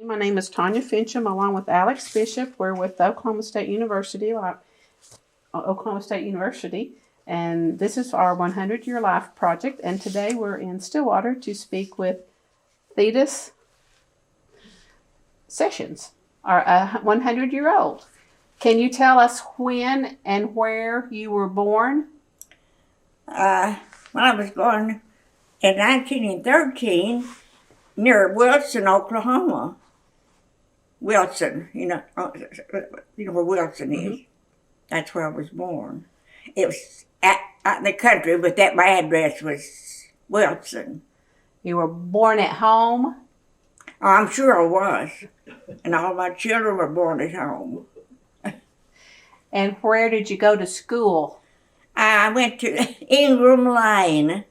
My name is Tanya Finchum, along with Alex Bishop. We're with Oklahoma State University, and this is our 100-year life project. And today we're in Stillwater to speak with Theatus Sessions, our 100-year-old. Can you tell us when and where you were born? Well, I was born in 1913 near Wilson, Oklahoma. Wilson, you know where Wilson is. Mm-hmm. That's where I was born. It was out in the country, but my address was Wilson. You were born at home? Oh, I'm sure I was. And all my children were born at home. And where did you go to school? I went to Ingram Lane,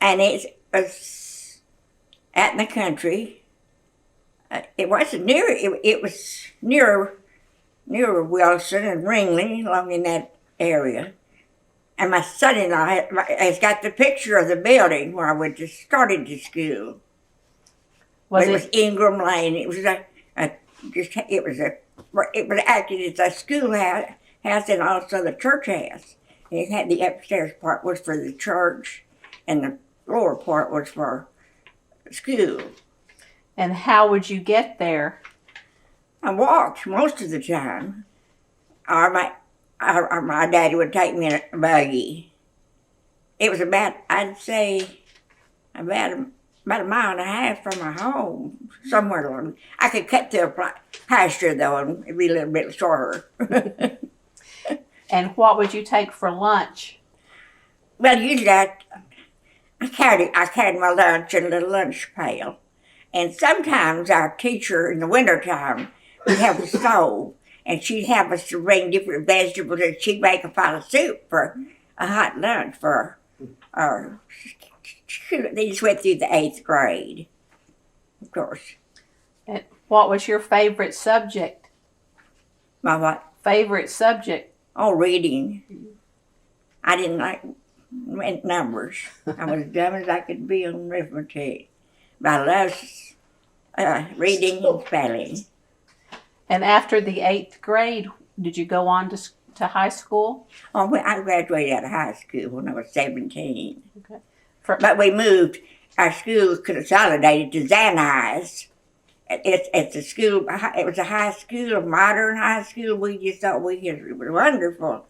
and it was out in the country. It wasn't near. It was near Wilson and Ringley, along in that area. And my son-in-law has got the picture of the building where I started to school. It was Ingram Lane. It was acted as a schoolhouse and also the church house. And it had the upstairs part was for the church, and the lower part was for school. And how would you get there? I walked most of the time. Or my daddy would take me in a buggy. It was about a mile and a half from my home, somewhere along. I could cut through a pasture, though, and it'd be a little bit shorter. And what would you take for lunch? Well, usually I carried my lunch in a little lunch pail. And sometimes our teacher in the wintertime would have a stove, and she'd have us to bring different vegetables, and she'd make a pot of soup for a hot lunch for our. They just went through the 8th grade, of course. And what was your favorite subject? My what? Favorite subject? Oh, reading. I didn't like numbers. I was dumb as I could be on arithmetic. But I loved reading and spelling. And after the 8th grade, did you go on to high school? Oh, well, I graduated out of high school when I was 17. Okay. But we moved. Our school consolidated to Zanise. It's a school. It was a high school, a modern high school. We just thought it was wonderful.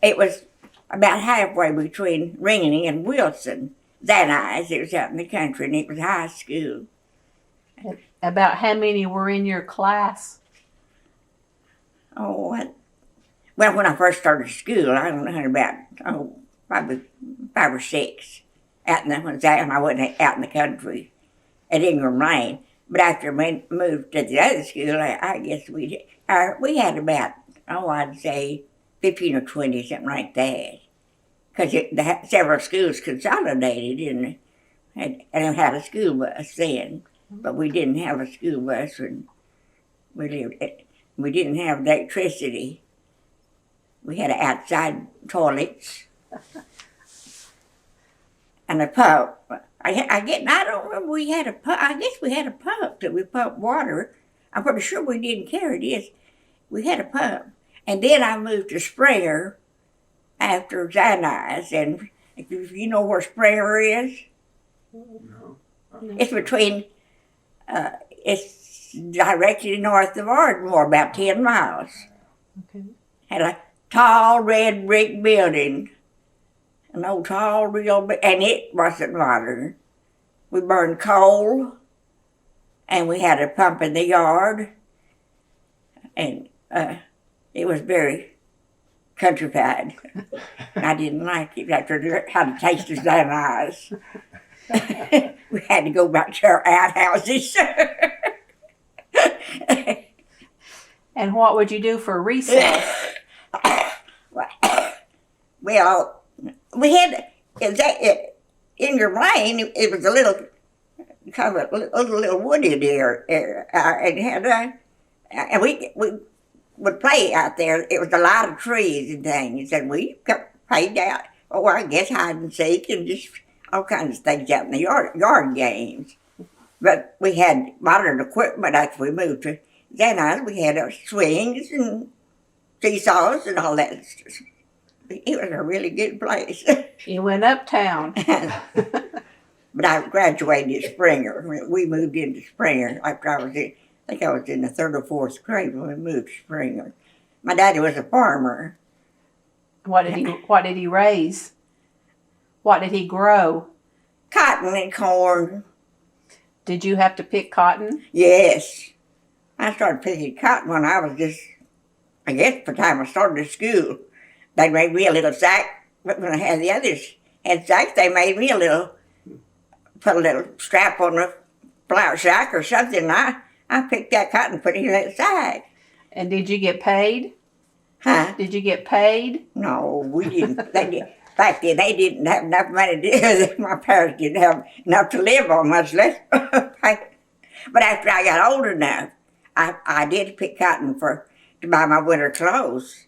It was about halfway between Ringley and Wilson. Zanise. It was out in the country, and it was high school. About how many were in your class? Oh, well, when I first started school, I don't know, about probably 5 or 6 out in when I wasn't out in the country at Ingram Lane. But after we moved to the other school, I guess we had about, I'd say 15 or 20, something like that. Because several schools consolidated and had a school bus then. But we didn't have a school bus when we didn't have electricity. We had outside toilets and a pump. I don't remember we had a pump. I guess we had a pump that we pumped water. I'm pretty sure we didn't carry this. We had a pump. And then I moved to Springer after Zanise. And if you know where Springer is? No. It's between, it's directly north of Ardmore, about 10 miles. Okay. Had a tall red brick building. An old tall real, and it wasn't modern. We burned coal, and we had a pump in the yard, and it was very countrified. I didn't like it after I had a taste of Zanise. We had to go back to our outhouses. And what would you do for recess? Well, we had Ingram Lane. It was a little kind of a little wooded area, and we would play out there. It was a lot of trees and things, and we played out. I guess hide and seek and just all kinds of things out in the yard games. But we had modern equipment after we moved to Xanadu. We had swings and seesaws and all that. It was a really good place. You went uptown. But I graduated at Springer. We moved into Springer after I think I was in the 3rd or 4th grade when we moved to Springer. My daddy was a farmer. What did he raise? What did he grow? Cotton and corn. Did you have to pick cotton? Yes. I started picking cotton when I was just, I guess, by the time I started school. They made me a little sack, but when I had the others had sacks, they made me put a little strap on the flour sack or something. And I picked that cotton and put it in that sack. And did you get paid? Huh? Did you get paid? No, we didn't. They did. Back then, they didn't have enough money to do it. My parents didn't have enough to live on, much less pay. But after I got old enough, I did pick cotton to buy my winter clothes.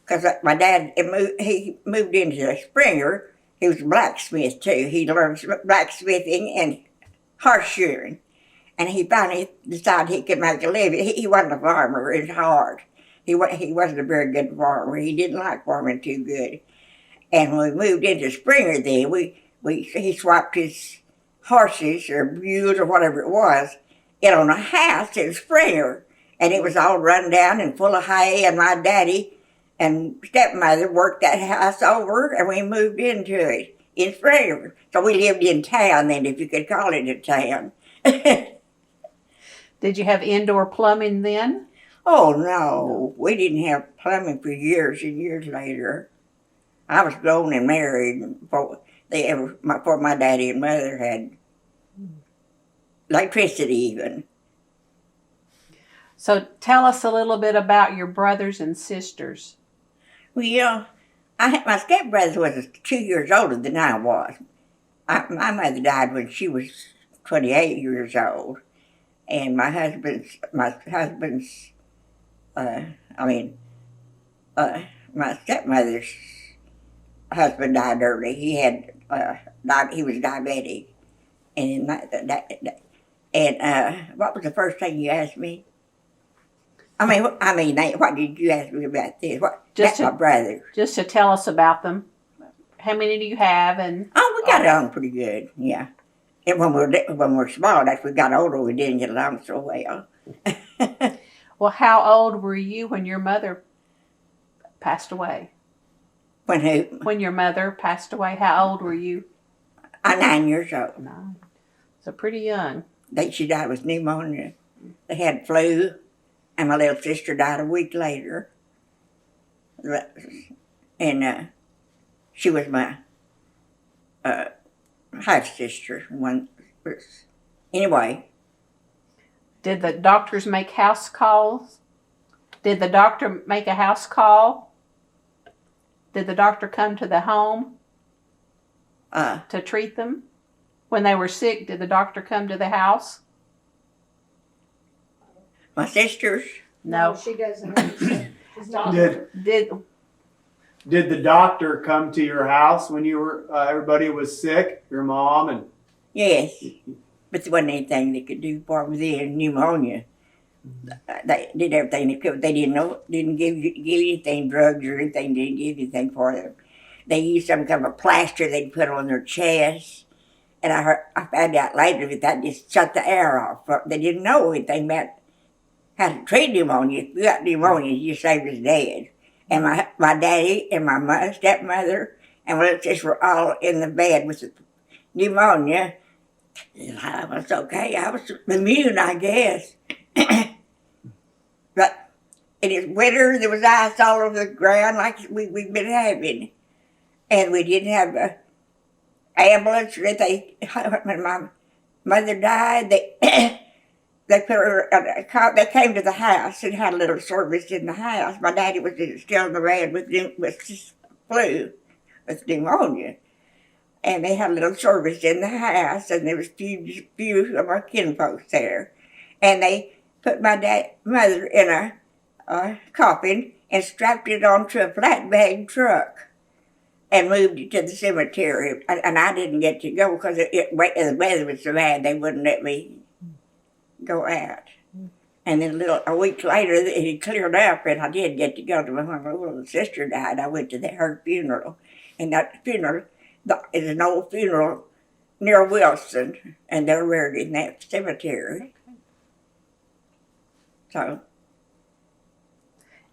Because my dad, he moved into Springer. He was a blacksmith, too. He learned blacksmithing and horseshoeing. And he finally decided he could make a living. He wasn't a farmer. It was hard. He wasn't a very good farmer. He didn't like farming too good. And when we moved into Springer then, he swapped his horses or mules or whatever it was in on a house in Springer. And it was all run down and full of hay, and my daddy and stepmother worked that house over, and we moved into it in Springer. So we lived in town then, if you could call it a town. Did you have indoor plumbing then? Oh, no. We didn't have plumbing for years and years later. I was grown and married before my daddy and mother had electricity even. So tell us a little bit about your brothers and sisters. Well, my stepbrother was 2 years older than I was. My mother died when she was 28 years old. And my stepmother's husband died early. He was diabetic. And what was the first thing you asked me? What did you ask me about this? That's my brother. Just to tell us about them. How many do you have? And we got along pretty good, yeah. And when we were small, as we got older, we didn't get along so well. Well, how old were you when your mother passed away? When who? When your mother passed away, how old were you? 9 years old. 9. So pretty young. She died with pneumonia. They had flu, and my little sister died a week later. And she was my half sister. Anyway. Did the doctors make house calls? Did the doctor make a house call? Did the doctor come to the home to treat them? When they were sick, did the doctor come to the house? My sisters? No. She doesn't. Did the doctor come to your house when you were everybody was sick? Your mom and Yes, but there wasn't anything they could do for me then. Pneumonia. They did everything they could. They didn't give anything, drugs or anything. Didn't give anything for them. They used some kind of a plaster they'd put on their chest, and I found out later that just shut the air off. They didn't know anything about how to treat pneumonia. If you got pneumonia, you saved us dead. And my daddy and my stepmother and my little sister were all in the bed with the pneumonia. I was okay. I was immune, I guess. But it is winter. There was ice all over the ground like we've been having. And we didn't have an ambulance or anything. When my mother died, they put her. They came to the house and had a little service in the house. My daddy was still in the bed with flu, with pneumonia, and they had a little service in the house. And there was few of our kinfolks there, and they put my mother in a coffin and strapped it onto a flatbed truck and moved it to the cemetery. And I didn't get to go because the weather was so bad they wouldn't let me go out. And then a week later, it cleared up, and I did get to go to when my little sister died. I went to her funeral, and that funeral is an old funeral near Wilson, and they're buried in that cemetery. So.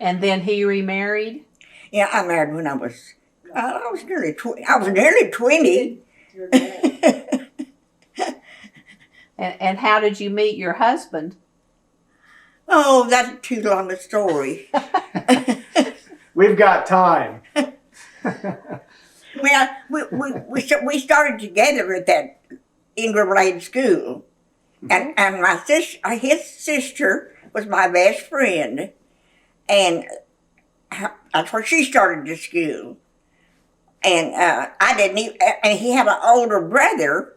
And then he remarried? Yeah, I married when I was nearly 20. I was nearly 20. And how did you meet your husband? Oh, that's too long a story. We've got time. Well, we started together at that Ingram Lane school, and my his sister was my best friend, and that's where she started the school. And I didn't even, and he had an older brother,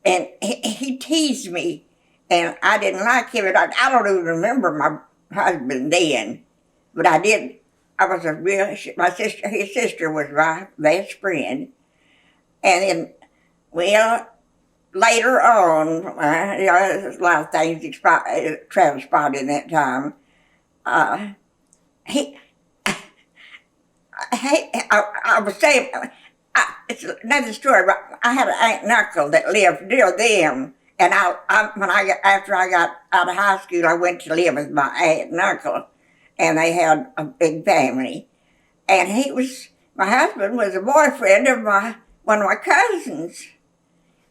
and he teased me, and I didn't like him. And I don't even remember my husband then, but I did. I was his sister was my best friend. And then, well, later on, a lot of things transpired in that time. I was saying, it's another story, but I had an aunt and uncle that lived near them. And after I got out of high school, I went to live with my aunt and uncle. And they had a big family. And my husband was a boyfriend of one of my cousins.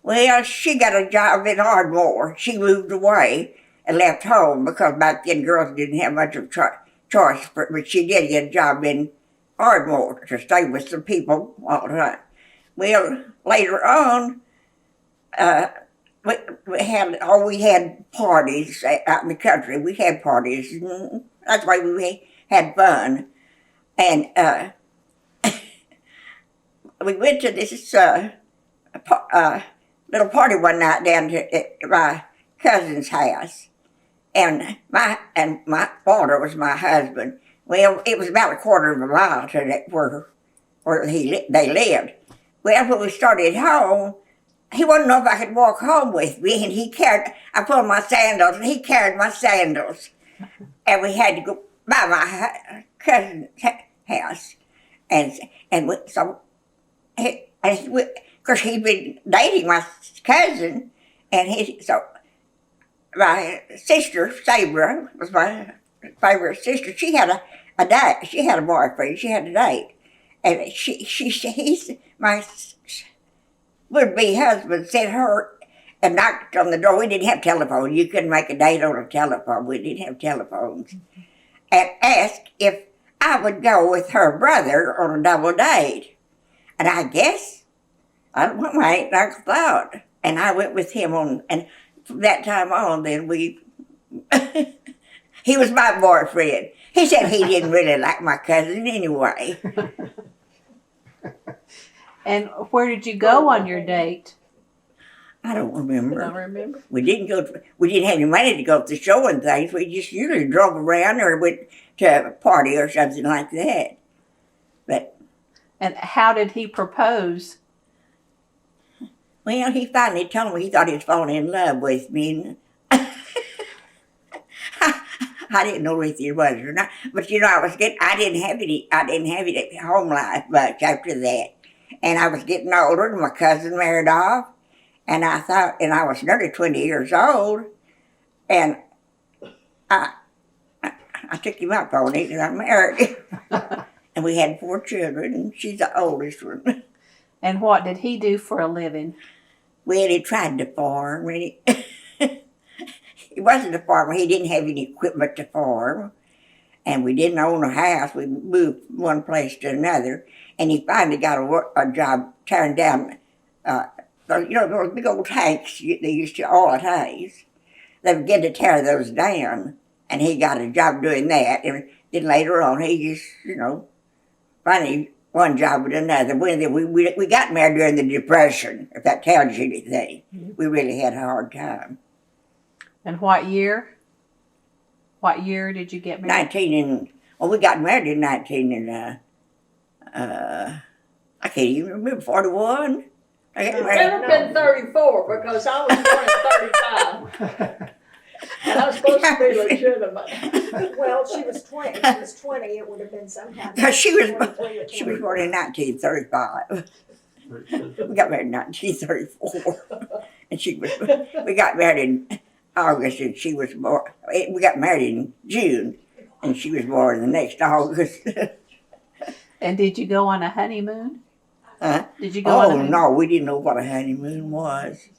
Well, she got a job in Ardmore. She moved away and left home because back then girls didn't have much of a choice, but she did get a job in Ardmore to stay with some people all the time. Well, later on, we had parties out in the country. We had parties. That's why we had fun. And we went to this little party one night down to my cousin's house. And my father was my husband. Well, it was about a quarter of a mile to where they lived. Well, when we started home, he wouldn't know if I could walk home with me, and I pulled my sandals, and he carried my sandals. And we had to go by my cousin's house. Because he'd been dating my cousin, so my sister, Sabra, was my favorite sister. She had a date. She had a boyfriend. She had a date. And my would-be husband sent her and knocked on the door. We didn't have telephone. You couldn't make a date on a telephone. We didn't have telephones. And asked if I would go with her brother on a double date. And I guess, I don't know what my aunt and uncle thought. And I went with him and from that time on, then he was my boyfriend. He said he didn't really like my cousin anyway. And where did you go on your date? I don't remember. You don't remember? We didn't have any money to go to the show and things. We just usually drove around or went to a party or something like that. And how did he propose? Well, he finally told me he thought he was falling in love with me. I didn't know if he was or not. But I didn't have any home life much after that. And I was getting older, and my cousin married off. And I was nearly 20 years old, and I took him up on it, and I married him. And we had 4 children, and she's the oldest one. And what did he do for a living? Well, he tried to farm. He wasn't a farmer. He didn't have any equipment to farm. And we didn't own a house. We moved from one place to another. And he finally got a job tearing down, those big old tanks they used to oil tanks. They began to tear those down. And he got a job doing that. And then later on, he just, finally one job with another. We got married during the Depression, if that tells you anything. Mm-hmm. We really had a hard time. And what year? What year did you get married? We got married in 19 and, I can't even remember, 41? I got It married. would have been 34 because I was born in 35. And I was supposed to be legitimate. Well, she was 20. She was 20. It would have been sometime. No, she was 23 or she was 24. born in 1935. We got married in 1934, and we got married in August, and she was born. We got married in June, and she was born the next August. And did you go on a honeymoon? Huh? Did you go on a Oh honeymoon? no, we didn't know what a honeymoon was.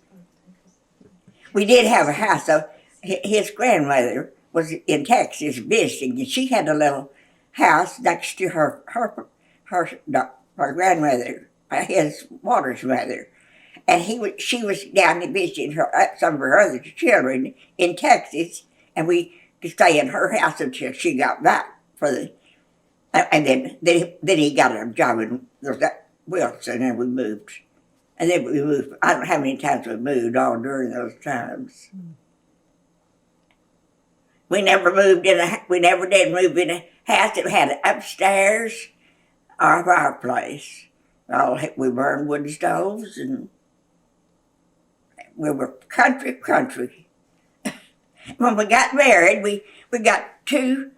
We did have a house though. His grandmother was in Texas visiting, and she had a little house next to her grandmother, his Waters' mother, and she was down there visiting some of her other children in Texas, and we could stay in her house until she got back and then he got a job in Wilson, and we moved. And then we moved. I don't know how many times we moved all during those times. We never did move in a house that had upstairs or a fireplace. We burned wood stoves, and we were country. When we got married, we got 3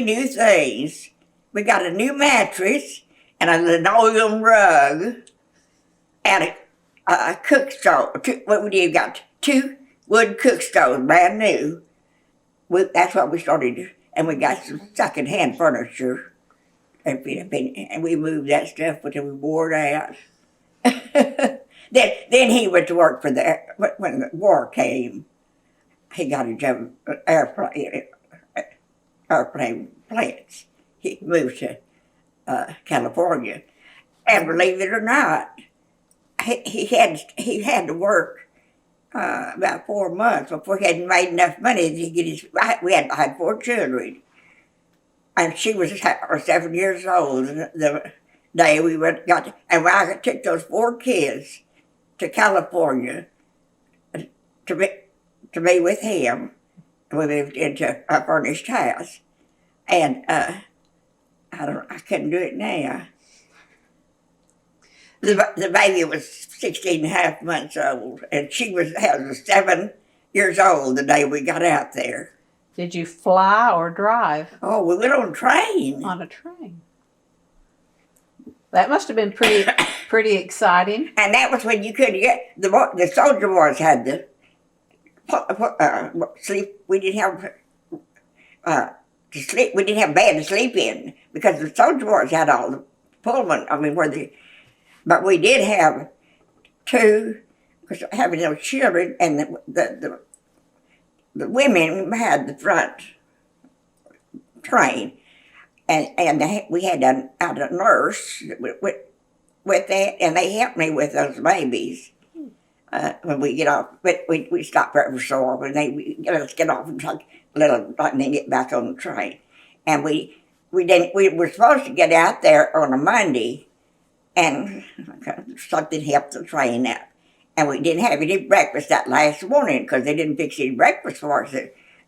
new things. We got a new mattress and a linoleum rug and a cook stove. What we did, got 2 wood cook stoves, brand new. That's what we started, and we got some second-hand furniture, and we moved that stuff until we wore it out. Then he went to work when the war came. He got a job airplane plants. He moved to California, and believe it or not, he had to work about 4 months before he had made enough money to get his. I had 4 children, and she was 7 years old the day we got. And I took those 4 kids to California to be with him. We moved into a furnished house, and I couldn't do it now. The baby was 16 and a half months old, and she was 7 years old the day we got out there. Did you fly or drive? Oh, we went on a train. On a train. That must have been pretty exciting. And that was when you could get, the soldier boys had the sleep. We didn't have to sleep. We didn't have a bed to sleep in because the soldier boys had all the Pullman. But we did have 2, because having those children, and the women had the front train, and we had a nurse with that, and they helped me with those babies. When we get off, but we stop every so often. Let us get off and talk a little, and then get back on the train. And we were supposed to get out there on a Monday, and something helped the train out. And we didn't have any breakfast that last morning because they didn't fix any breakfast for us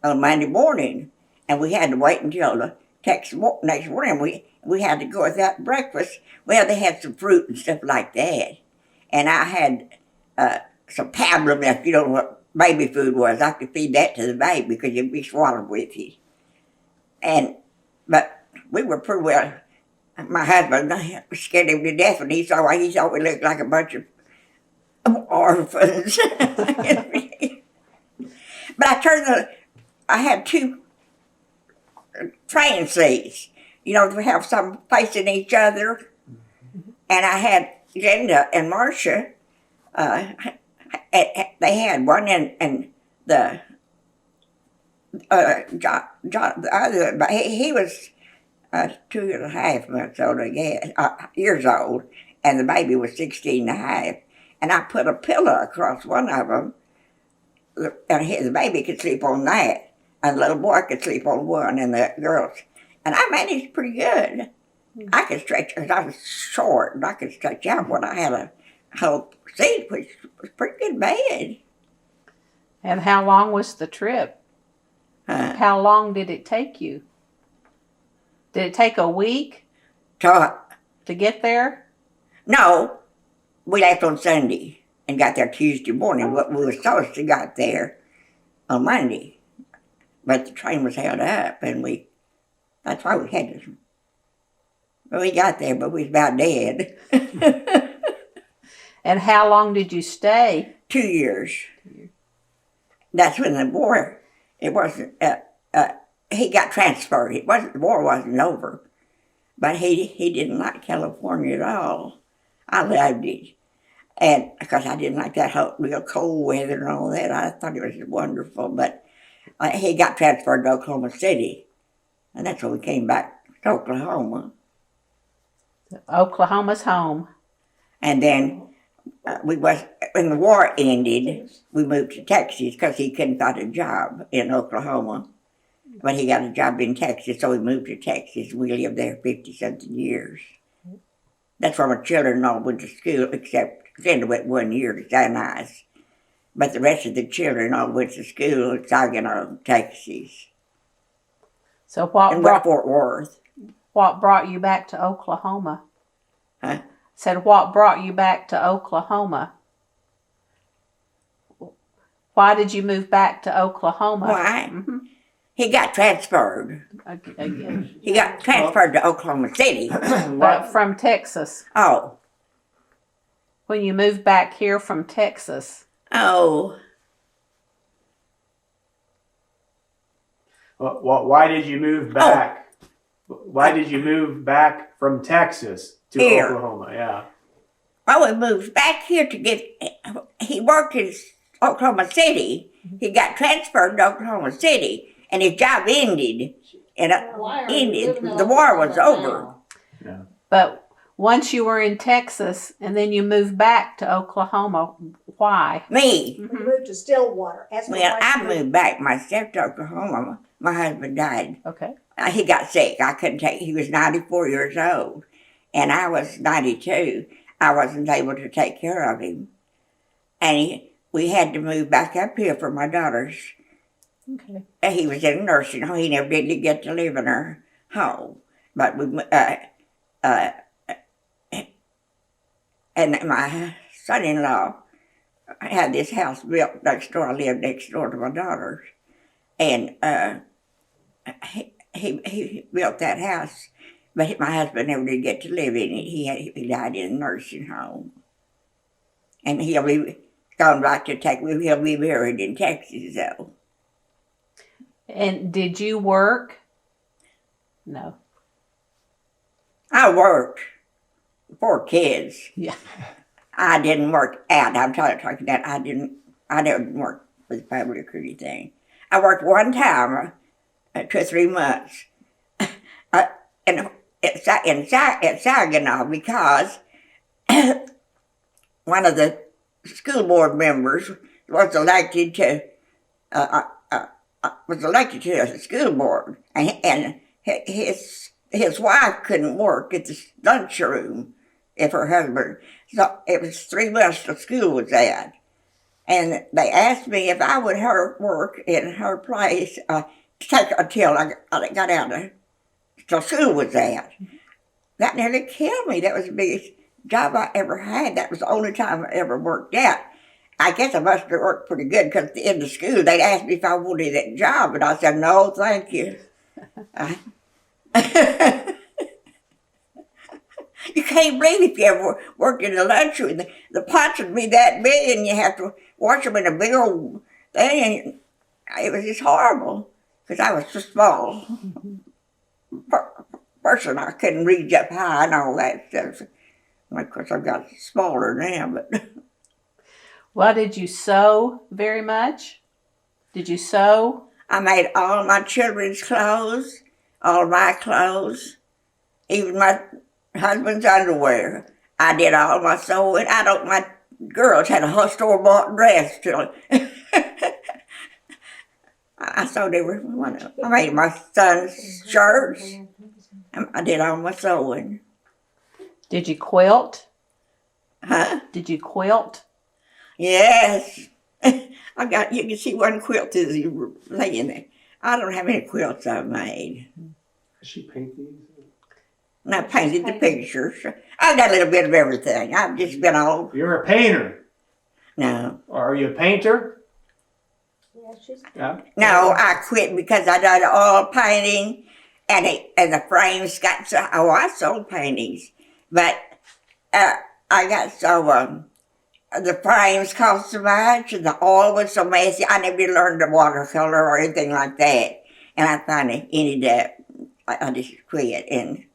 on Monday morning. And we had to wait until the next morning. We had to go without breakfast. Well, they had some fruit and stuff like that. And I had some pablum, if you don't know what baby food was. I could feed that to the baby because it'd be swallowed with you. But we were pretty well. My husband scared him to death when he thought we looked like a bunch of orphans. But I had 2 train seats. We have some facing each other. And I had Linda and Marcia. They had one, and the John, the other, but he was 2.5 months old, I guess, years old, and the baby was 16 and a half. And I put a pillow across one of them, and the baby could sleep on that, and the little boy could sleep on one, and the girls. And I managed pretty good. I could stretch, because I was short, and I could stretch out when I had a whole seat, which was a pretty good bed. And how long was the trip? How long did it take you? Did it take a week So, to get there? no, we left on Sunday and got there Tuesday morning. But we were supposed to got there on Monday, but the train was held up, and that's why we had to. We got there, but we was about dead. And how long did you stay? 2 years. That's when the war. It wasn't. He got transferred. The war wasn't over, but he didn't like California at all. I loved it, and because I didn't like that whole real cold weather and all that, I thought it was wonderful. But he got transferred to Oklahoma City, and that's when we came back to Oklahoma. Oklahoma's home. And then when the war ended, we moved to Texas because he couldn't find a job in Oklahoma. But he got a job in Texas, so we moved to Texas. We lived there 50-something years. That's where my children all went to school, except Linda went 1 year to St. Ives. But the rest of the children all went to school in Saginaw, Texas. So what And brought Fort Worth. what brought you back to Oklahoma? Huh? Said what brought you back to Oklahoma? Why did you move back to Oklahoma? Why? Mm-hmm. He got transferred. Again. He got transferred to Oklahoma City. But from Texas. Oh. When you moved back here from Texas. Oh. Why did you move back? Why did you move back from Texas to Here. Oklahoma? Yeah. Well, we moved back here to he worked in Oklahoma City. He got transferred to Oklahoma City, and his job ended. And Why are you living in the war was Oklahoma over. now? But once you were in Texas and then you moved back to Oklahoma, why? Me. We moved to Stillwater. As my Well, wife I moved back myself to Oklahoma. My husband died. Okay. He got sick. I couldn't take. He was 94 years old, and I was 92. I wasn't able to take care of him, and we had to move back up here for my daughters. Okay. He was in a nursing home. He never did get to live in her home, but we. And my son-in-law had this house built next door. I lived next door to my daughters, and he built that house, but my husband never did get to live in it. He died in a nursing home, and he'll be gone back to Texas. He'll be buried in Texas, though. And did you work? No. I worked 4 kids. Yeah. I didn't work out. I'm talking that I didn't work for the public or anything. I worked one time, 2 or 3 months, in Saginaw, because one of the school board members was elected to the school board, and his wife couldn't work at the lunchroom if her husband. So it was 3 months the school was at, and they asked me if I would work in her place take until I got out of the school was at. That nearly killed me. That was the biggest job I ever had. That was the only time I ever worked out. I guess I must have worked pretty good because at the end of school they'd ask me if I wanted that job, and I said, no, thank you. You can't believe if you ever worked in the lunchroom. The pots would be that big, and you have to wash them in a big old thing. And it was just horrible because I was so small. Person, I couldn't reach up high and all that stuff. Of course, I've got smaller now, but. Well, did you sew very much? Did you sew? I made all my children's clothes, all my clothes, even my husband's underwear. I did all my sewing. My girls had a whole store-bought dress. I sewed every one of them. I made my son's shirts. I did all my sewing. Did you quilt? Huh? Did you quilt? Yes. You can see one quilt is laying there. I don't have any quilts I've made. Does she paint these? And I painted the pictures. I've got a little bit of everything. I've just been all, You're a painter. no. Are you a painter? Yeah, she's. Yeah. No, I quit because I done oil painting and the frames got so, I sold paintings. But I got so, the frames cost so much and the oil was so messy. I never did learn the watercolor or anything like that. And I finally ended up, I just quit. And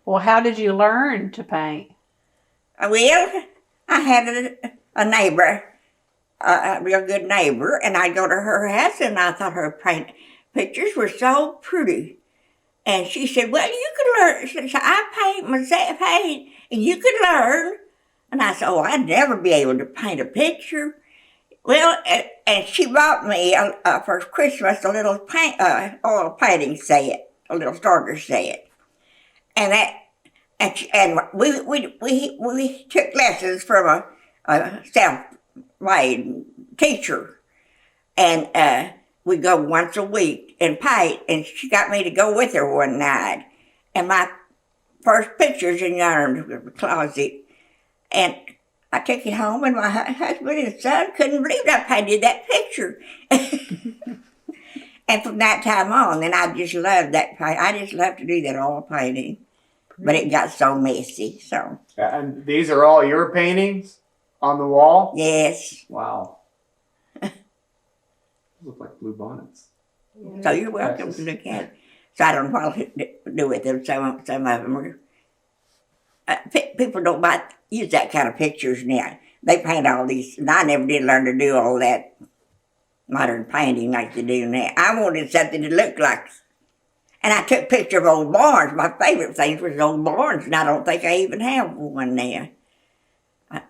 Well, how did you learn to paint? well, I had a neighbor, a real good neighbor, and I'd go to her house and I thought her paint pictures were so pretty. And she said, well, you could learn. She said, I paint myself, paint, and you could learn. And I said, oh, I'd never be able to paint a picture. Well, and she bought me for Christmas a little oil painting set, a little starter set. And we took lessons from a self-made teacher. And we go once a week and paint, and she got me to go with her one night. And my first picture's in the closet. And I took it home, and my husband and son couldn't believe I painted that picture. And from that time on, then I just loved that paint. I just loved to do that oil painting. But it got so messy, so. And these are all your paintings on the wall? Yes. Wow. Look like blue bonnets. So you're welcome to look at it. So I don't know what to do with them. Some of them are. People don't use that kind of pictures now. They paint all these, and I never did learn to do all that modern painting like they do now. I wanted something to look like. And I took pictures of old barns. My favorite things was old barns, and I don't think I even have one now.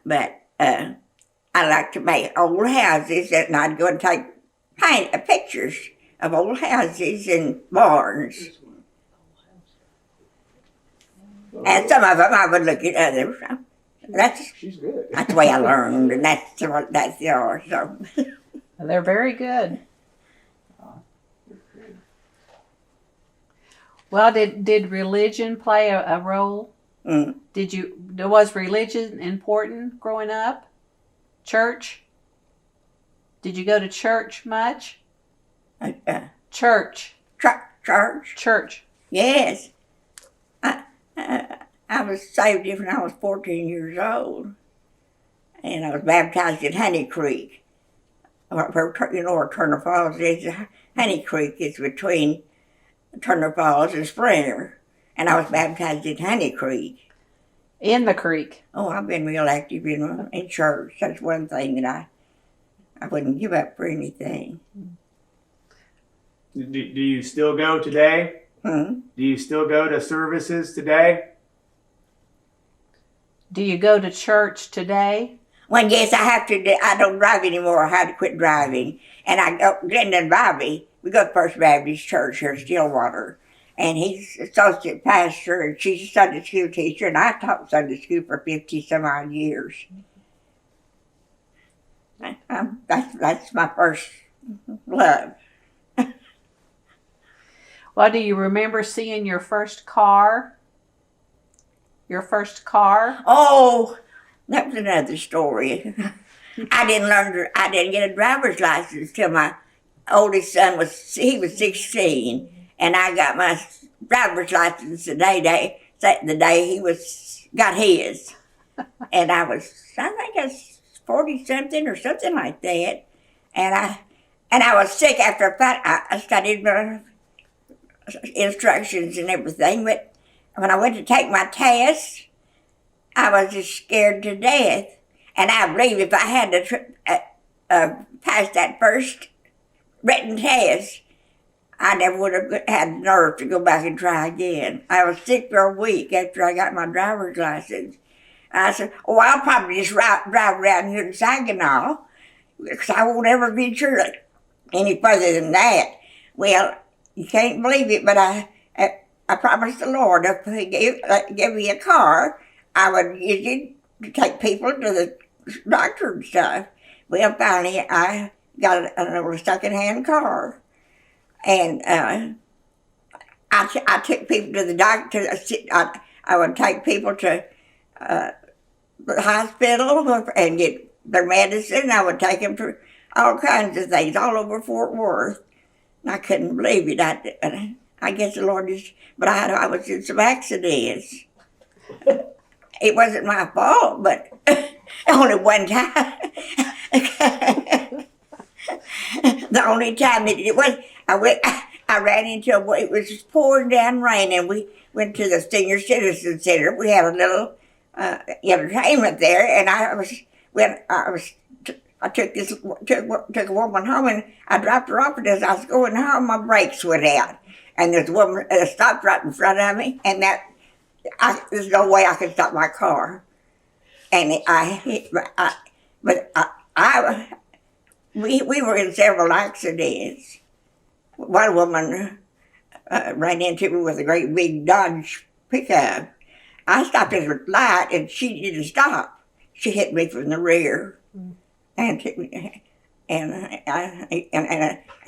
But I like to make old houses, and I'd go and paint pictures of old houses and barns. And some of them I would look at others. She's good. That's the way I learned, and that's the art. So. They're very good. Well, did religion play a role? Mm. Was religion important growing up? Church? Did you go to church much? Church. Church? Church. Yes. I was saved when I was 14 years old. And I was baptized at Honey Creek. You know where Turner Falls is? Honey Creek is between Turner Falls and Springer. And I was baptized at Honey Creek. In the creek. Oh, I've been real active in church. That's one thing that I wouldn't give up for anything. Do you still go today? Hmm? Do you still go to services today? Do you go to church today? Well, yes, I have to. I don't drive anymore. I had to quit driving. And Glenda and Bobby, we go to First Baptist Church here in Stillwater. And he's associate pastor, and she's a Sunday school teacher, and I taught Sunday school for 50-some-odd years. That's my first love. Well, do you remember seeing your first car? Your first car? Oh, that was another story. I didn't get a driver's license till my oldest son was 16. And I got my driver's license the day he got his. And I think I was 40-something or something like that. And I was sick after I studied my instructions and everything. But when I went to take my test, I was just scared to death. And I believe if I had to pass that first written test, I never would have had the nerve to go back and try again. I was sick for a week after I got my driver's license. I said, oh, I'll probably just drive around here in Saginaw because I won't ever venture any further than that. Well, you can't believe it, but I promised the Lord if He gave me a car, I would use it to take people to the doctor and stuff. Well, finally, I got a little second-hand car. And I took people to the doctor. I would take people to the hospital and get their medicine. I would take them to all kinds of things all over Fort Worth. And I couldn't believe it. I guess the Lord just, but I was in some accidents. It wasn't my fault, but only one time. The only time it was, I ran into it was pouring down rain, and we went to the Senior Citizen Center. We had a little entertainment there, and I took a woman home, and I dropped her off, and as I was going home, my brakes went out, and this woman stopped right in front of me, and there's no way I could stop my car, and we were in several accidents. One woman ran into me with a great big Dodge pickup. I stopped at a light, and she didn't stop. She hit me from the rear, and took me, and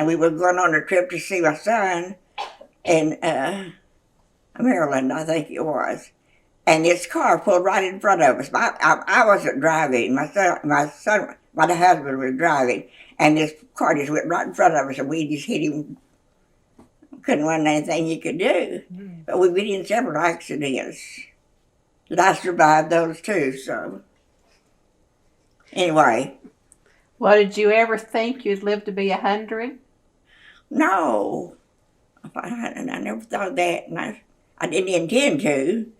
we were going on a trip to see my son in Maryland, I think it was. And this car pulled right in front of us. I wasn't driving. My husband was driving, and this car just went right in front of us, and we just hit him. Couldn't run anything you could do. But we've been in several accidents. But I survived those too, so. Anyway. Well, did you ever think you'd live to be 100? No. I never thought of that, and I didn't intend to.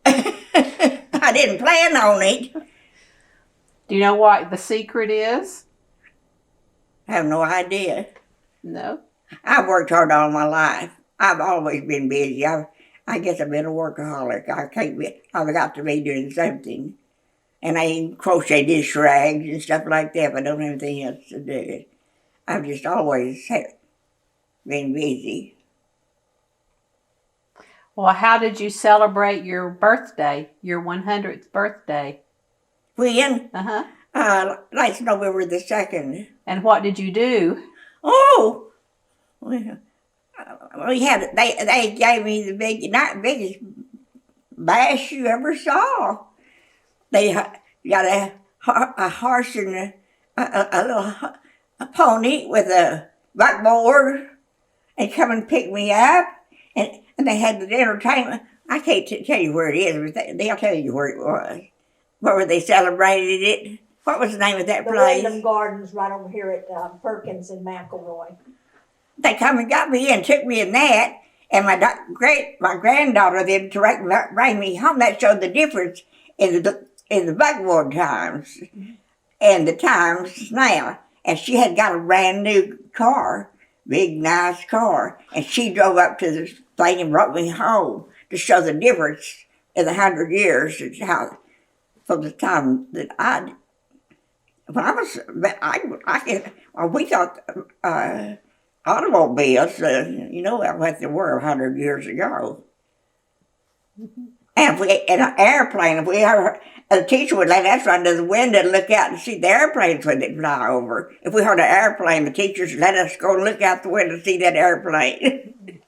I didn't plan on it. Do you know what the secret is? I have no idea. No. I've worked hard all my life. I've always been busy. I guess I've been a workaholic. I've got to be doing something. And I even crochet dish rags and stuff like that, but I don't have anything else to do. I've just always been busy. Well, how did you celebrate your birthday, your 100th birthday? When? Uh-huh. Last November the 2nd. And what did you do? Oh! We had, they gave me the biggest bash you ever saw. They got a horse and a little pony with a buckboard, and come and pick me up, and they had the entertainment. I can't tell you where it is, but they'll tell you where it was. Where they celebrated it. What was the name of that The place? Wyndham Gardens right over here at Perkins and McElroy. They come and got me and took me in that, and my granddaughter then to bring me home. That showed the difference in the buckboard times and the times now. And she had got a brand new car, big nice car, and she drove up to the thing and brought me home to show the difference in the 100 years and how from the time that we thought. Automobiles, you know what they were 100 years ago. And in an airplane, a teacher would let us run to the window and look out and see the airplanes when they fly over. If we heard an airplane, the teachers let us go and look out the window and see that airplane.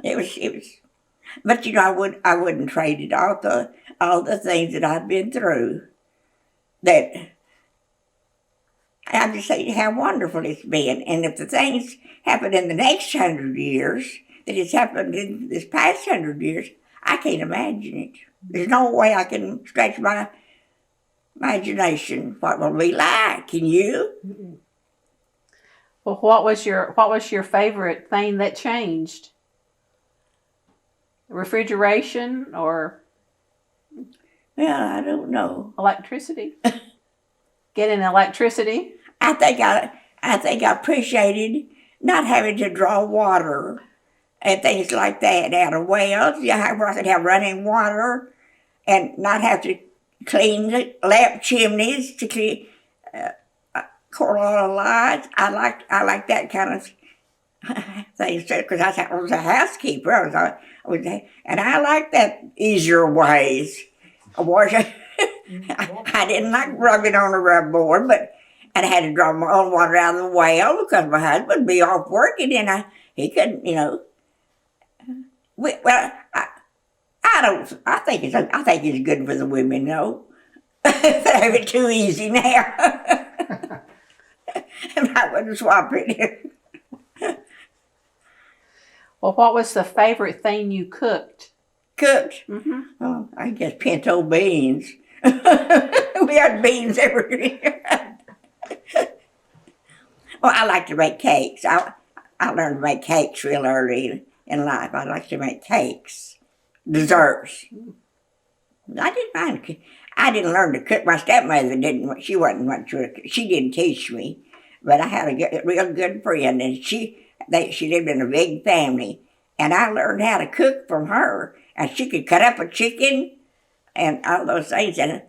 It was, but you know, I wouldn't trade it all the things that I've been through. That. I just say how wonderful it's been. And if the things happen in the next 100 years that has happened in this past 100 years, I can't imagine it. There's no way I can stretch my imagination what will be like. Can you? Mm-mm. Well, what was your favorite thing that changed? Refrigeration or? Yeah, I don't know. Electricity. Getting electricity. I think I appreciated not having to draw water and things like that out of wells. Yeah, where I could have running water and not have to clean the lamp chimneys to clean coral lights. I like that kind of thing because I was a housekeeper. And I like that easier ways. I didn't like rubbing on a rub board, but I had to draw my own water out of the well because my husband would be off working and he couldn't, you know. I think it's good for the women, though. They have it too easy now. And I wouldn't swap it. Well, what was the favorite thing you cooked? Cooked. Mm-hmm. Oh, I guess pinto beans. We had beans everywhere. Well, I like to make cakes. I learned to make cakes real early in life. I like to make cakes, desserts. I didn't learn to cook. My stepmother didn't. She wasn't much of a cook. She didn't teach me, but I had a real good friend, and she lived in a big family, and I learned how to cook from her. And she could cut up a chicken and all those things. And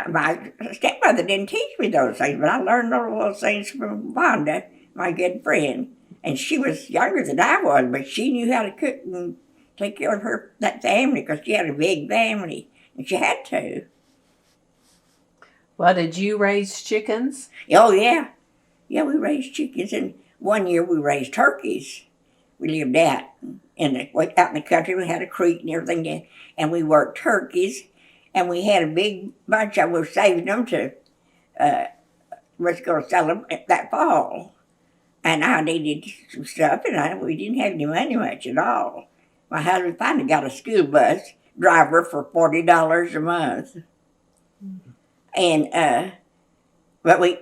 my stepmother didn't teach me those things, but I learned all those things from Wanda, my good friend. And she was younger than I was, but she knew how to cook and take care of that family, because she had a big family, and she had to. Well, did you raise chickens? Oh, yeah. Yeah, we raised chickens, and one year we raised turkeys. We lived out in the country. We had a creek and everything, and we worked turkeys, and we had a big bunch of them. We were saving them to, was going to sell them that fall. And I needed some stuff, and we didn't have any money much at all. My husband finally got a school bus driver for $40 a month. And, but we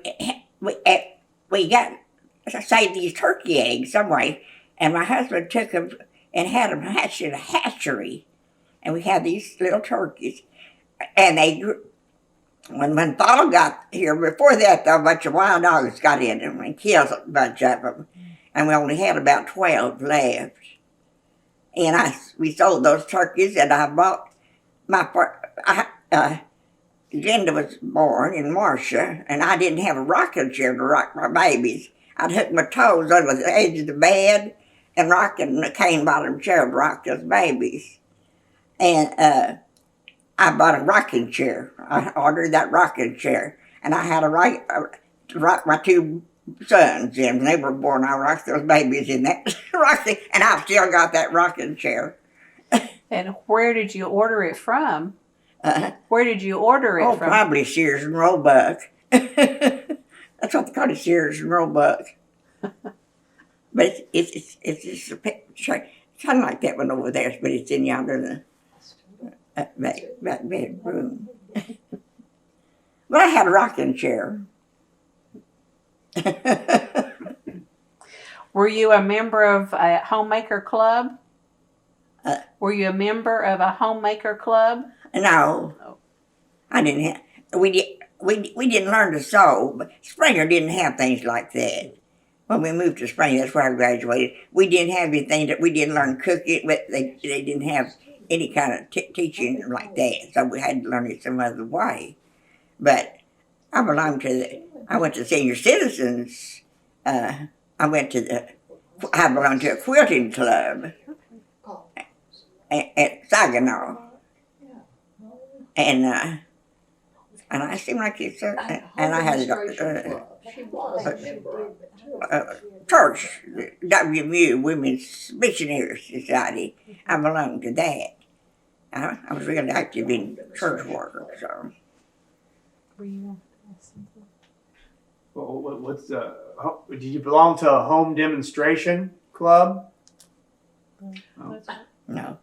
saved these turkey eggs some way, and my husband took them and had them hatched in a hatchery. And we had these little turkeys. And they grew. When fall got here, before that, a bunch of wild dogs got in them and killed a bunch of them. And we only had about 12 left. And we sold those turkeys, and I bought Linda was born in Marcia, and I didn't have a rocking chair to rock my babies. I'd hook my toes under the edge of the bed and rock in a cane bottom chair to rock those babies. And I bought a rocking chair. I ordered that rocking chair, and I had to rock my two sons in. When they were born, I rocked those babies in that rocking, and I've still got that rocking chair. And where did you order it from? Where did you order it from? Probably Sears and Roebuck. That's what they call it, Sears and Roebuck. But it's just a picture, kind of like that one over there, but it's in yonder that bedroom. But I had a rocking chair. Were you a member of a Homemaker club? Were you a member of a Homemaker club? No, I didn't have. We didn't learn to sew, but Springer didn't have things like that. When we moved to Springer, that's where I graduated. We didn't have anything that we didn't learn cooking, but they didn't have any kind of teaching like that, so we had to learn it some other way. But I went to senior citizens. I belonged to a quilting club at Saginaw. And I seemed like it's, and I had a church, WMU, Women's Missionary Society. I belonged to that. I was really active in church work, so. Well, did you belong to a home demonstration club? No.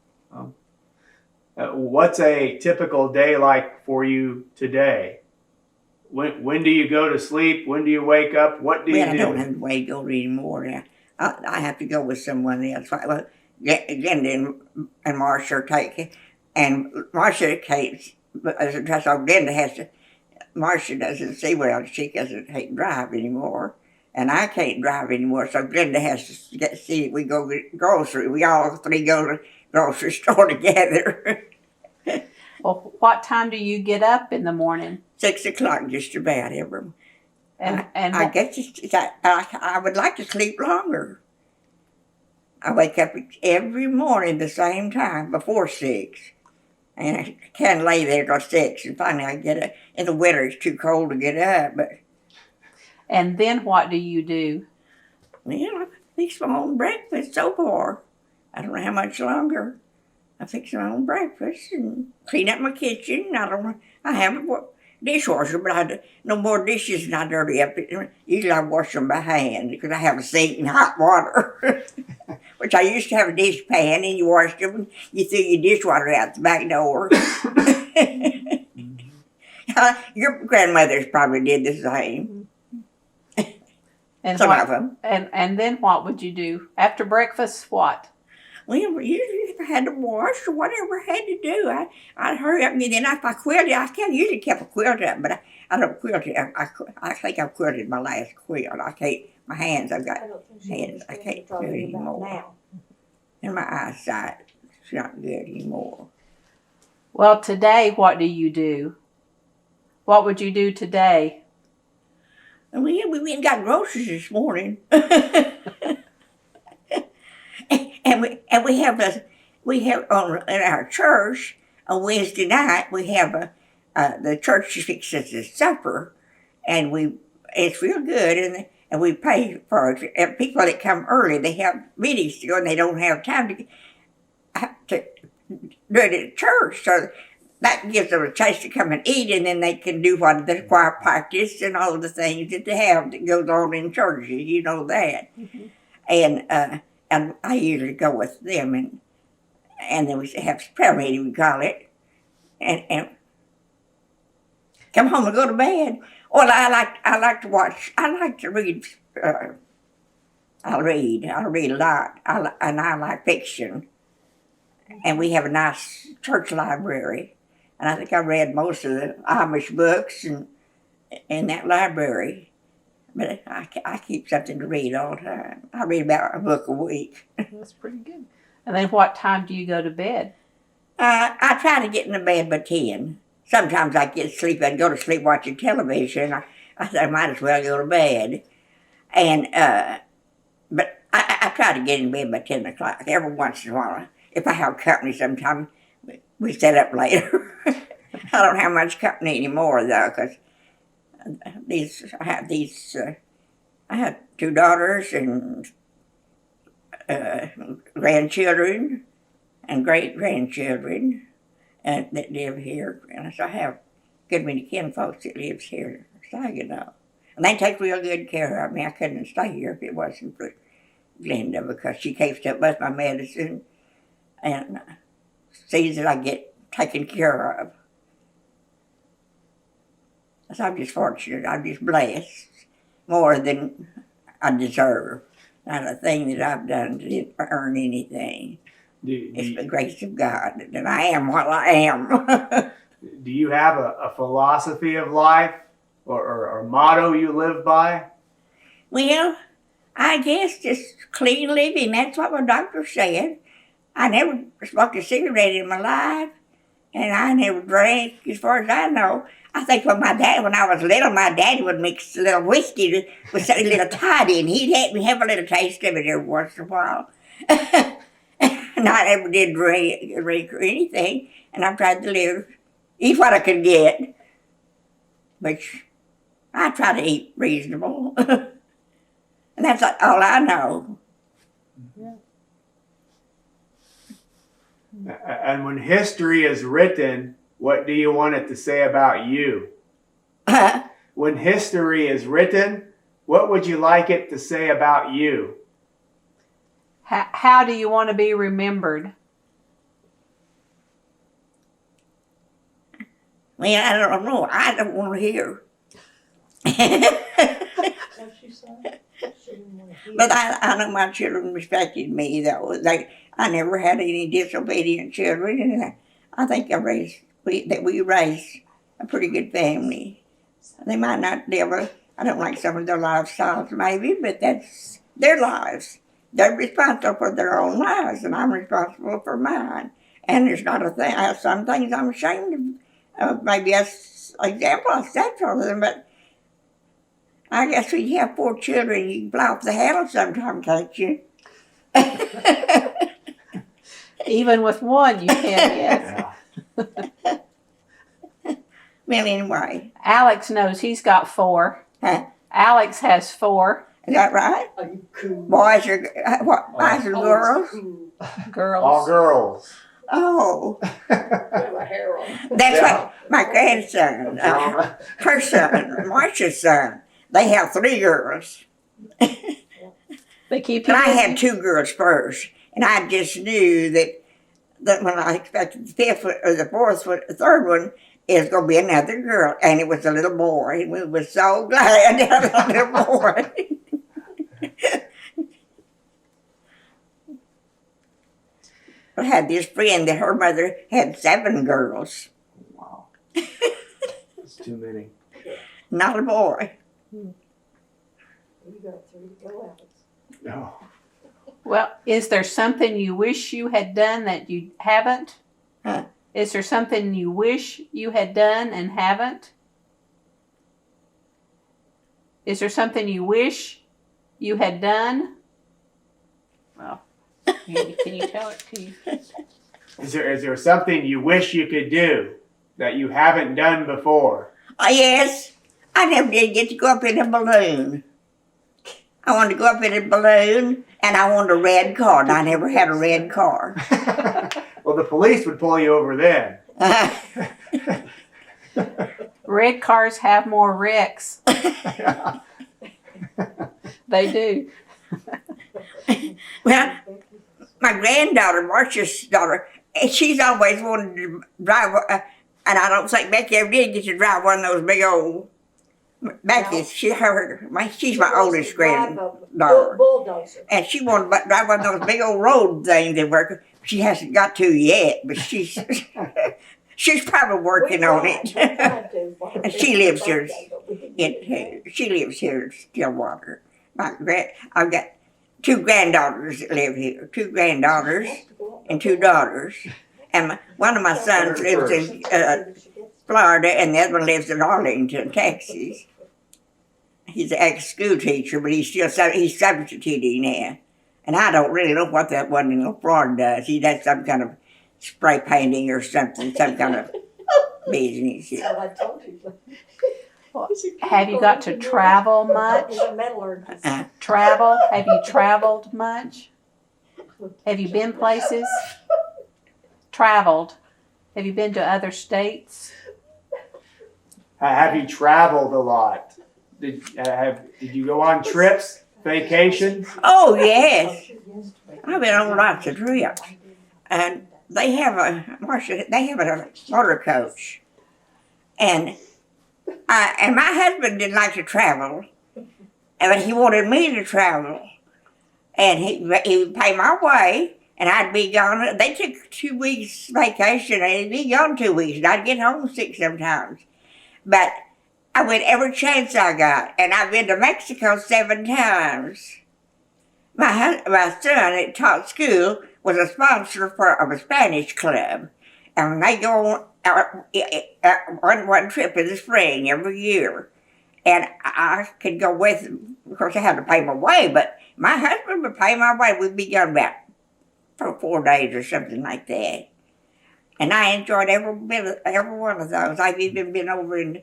What's a typical day like for you today? When do you go to sleep? When do you wake up? What do you do? I don't have to wait to go anymore now. I have to go with someone else. Well, Glenda and Marcia take it, and Marcia takes. So Glenda has to. Marcia doesn't see well. She can't drive anymore, and I can't drive anymore. So Glenda has to see. We go get grocery. We all three go to grocery store together. Well, what time do you get up in the morning? 6 o'clock, just about every. And I guess I would like to sleep longer. I wake up every morning the same time, before 6. And I can't lay there till 6. And finally I get up. In the winter it's too cold to get up. And then what do you do? Well, I fix my own breakfast so far. I don't know how much longer. I fix my own breakfast and clean up my kitchen. I have a dishwasher, but no more dishes than I dirty up. Usually I wash them by hand because I have a sink and hot water. Which I used to have a dishpan, and you washed them, and you threw your dishwater out the back door. Your grandmothers probably did the same. And Some what, of them. and then what would you do after breakfast? What? Well, usually if I had to wash or whatever I had to do, I'd hurry up. And then if I quilted, I usually kept a quilt up, but I don't quilt it. I think I've quilted my last quilt. I can't, my hands, I've got I don't think she hands, I understands can't what do you're it talking about anymore. now. And my eyesight is not good anymore. Well, today, what do you do? What would you do today? And we went and got groceries this morning. and we have in our church on Wednesday night we have the church fixes us supper, and it's real good, and we pay for it. And people that come early, they have meetings to go, and they don't have time to do it at church, so that gives them a chance to come and eat, and then they can do what the choir practice and all the things that they have that goes on in churches. You know that. Mhm. And I usually go with them, and then we have prayer meeting, we call it, and come home and go to bed. Well, I like to watch. I like to read. I'll read a lot, and I like fiction. And we have a nice church library, and I think I read most of the Amish books in that library. But I keep something to read all the time. I read about a book a week. That's pretty good. And then what time do you go to bed? I try to get in the bed by 10. Sometimes I get sleep. I'd go to sleep watching television. I say I might as well go to bed. And but I try to get in bed by 10 o'clock. Every once in a while, if I have company, sometimes we set up later. I don't have much company anymore though, because I have 2 daughters and grandchildren and great-grandchildren that live here. And so I have a good many kinfolks that lives here, Saginaw. And they take real good care of me. I couldn't stay here if it wasn't for Glenda, because she keeps up with my medicine and sees that I get taken care of. So I'm just fortunate. I'm just blessed more than I deserve. Not a thing that I've done to earn anything. It's the grace of God that I am what I am. Do you have a philosophy of life or a motto you live by? Well, I guess just clean living. That's what my doctor said. I never smoked a cigarette in my life, and I never drank, as far as I know. I think when I was little, my daddy would mix a little whiskey with a little toddy, and he'd let me have a little taste of it every once in a while. And I never did drink or anything, and I tried to eat what I could get, which I try to eat reasonable. And that's all I know. And when history is written, what do you want it to say about you? When history is written, what would you like it to say about you? How do you want to be remembered? Well, I don't know. I don't want to hear. What'd she say? She didn't want to hear. But I know my children respected me, though. I never had any disobedient children, and I think we raised a pretty good family. They might not live I don't like some of their lifestyles, maybe, but that's their lives. They're responsible for their own lives, and I'm responsible for mine. And there's not a thing. Some things I'm ashamed of. Maybe as an example, I said for them, but I guess when you have 4 children, you can fly off the handle sometimes, can't you? Even with one, you can, yes. Yeah. Well, anyway. Alex knows he's got 4. Huh? Alex has 4 Is that right? Are you cool? Boys or girls? Cool. girls. All girls. Oh, Have a harem. that's Yeah. what my grandson, Drama. her son, Marcia's son, they have 3 girls. They keep And you I had busy. 2 girls first, and I just knew that when I expected the 5th one, or the 4th one, the 3rd one is going to be another girl, and it was a little boy. And we were so glad to have a little boy. I had this friend that her mother had 7 girls, Wow. That's too many. not a boy. You got 3 to go, Alex. No. Well, is there something you wish you had done that you haven't? Huh? Is there something you wish you had done and haven't? Is there something you wish you had done? Well, can you tell it? Can you? Is there something you wish you could do that you haven't done before? Oh, yes, I never did get to go up in a balloon. I wanted to go up in a balloon, and I wanted a red car, and I never had a red car. Well, the police would pull you over then. Red cars have more wrecks. They do. Well, my granddaughter, Marcia's daughter, she's always wanted to drive, and I don't think Becky ever did get to drive one of those big old Becky's. She's my oldest granddaughter, Bulldozer. and she wanted to drive one of those big old road things that work. She hasn't got to yet, but she's probably working on it. And she lives here. She lives here in Stillwater. I've got 2 granddaughters that live here. 2 granddaughters and 2 daughters. And one of my sons lives in Florida, and the other one lives in Arlington, Texas. He's an ex-school teacher, but he's substituting now. And I don't really know what that one in Florida does. He does some kind of spray painting or something, some kind of business. So I told you. Well, have you got to travel much? Uh-uh. Travel? Have you traveled much? Have you been places? Traveled. Have you been to other states? Have you traveled a lot? Did you go on trips, vacations? Oh, yes. I've been on lots of trips. And they have a motor coach. And my husband didn't like to travel, but he wanted me to travel. And he would pay my way, and I'd be gone. They took 2 weeks vacation, and I'd be gone 2 weeks, and I'd get homesick sometimes. But I went every chance I got, and I've been to Mexico 7 times. My son at taught school was a sponsor of a Spanish club, and when they go on one trip in the spring every year, and I could go with them. Of course, I had to pay my way, but my husband would pay my way. We'd be gone about for 4 days or something like that. And I enjoyed every one of those. I've even been over in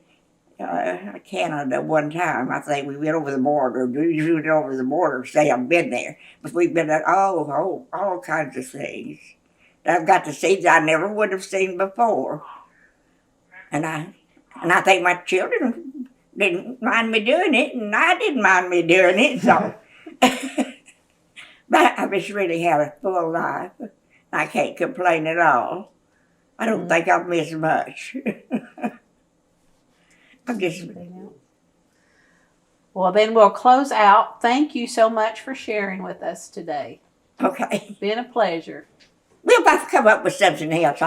Canada one time. I think we went over the border. We went over the border to say I've been there. But we've been at all kinds of things. I've got to see that I never would have seen before. And I think my children didn't mind me doing it, and I didn't mind me doing it, so. But I just really had a full life. I can't complain at all. I don't think I've missed much. I'm just... Well, then we'll close out. Thank you so much for sharing with us today. Okay. It's been a pleasure. We'll have to come up with something else.